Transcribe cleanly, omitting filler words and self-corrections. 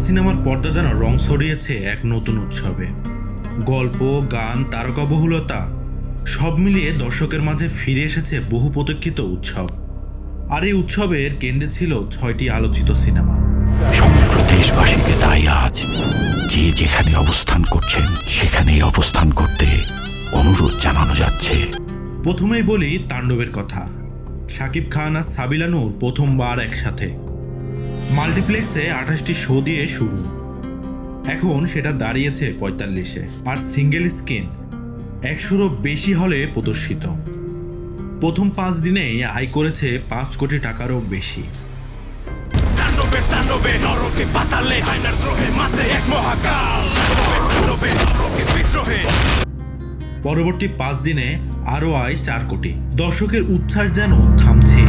সিনেমার পর্দা যেন রং ছড়িয়েছে এক নতুন উৎসবে। গল্প, গান, তারকাবহুলতা সব মিলিয়ে দর্শকের মাঝে ফিরে এসেছে বহু প্রতীক্ষিত উৎসব। আর এই উৎসবের কেন্দ্রে ছিল 6টি আলোচিত সিনেমা। সমগ্র দেশবাসীকে তাই আজ যে যেখানে অবস্থান করছেন সেখানেই অবস্থান করতে অনুরোধ জানানো যাচ্ছে। প্রথমেই বলি তাণ্ডবের কথা। শাকিব খান আর সাবিলা নূর প্রথমবার একসাথে। মাল্টিপ্লেক্সে 28টি শো দিয়ে শুরু, এখন সেটা দাঁড়িয়েছে 45-এ। আর সিঙ্গেল স্ক্রিন 100-রও বেশি হলে প্রদর্শিত। প্রথম 5 দিনেই আয় করেছে 5 কোটি টাকারও বেশি। তাণ্ডবে তাণ্ডবে নরকে পাতালে হায়নার দ্রোহে মাতে এক মহাকাল। তাণ্ডবে নরকে বিদ্রোহে। পরবর্তী 5 দিনে আরও আয় 4 কোটি। দর্শকের উচ্ছ্বাস যেন থামছে।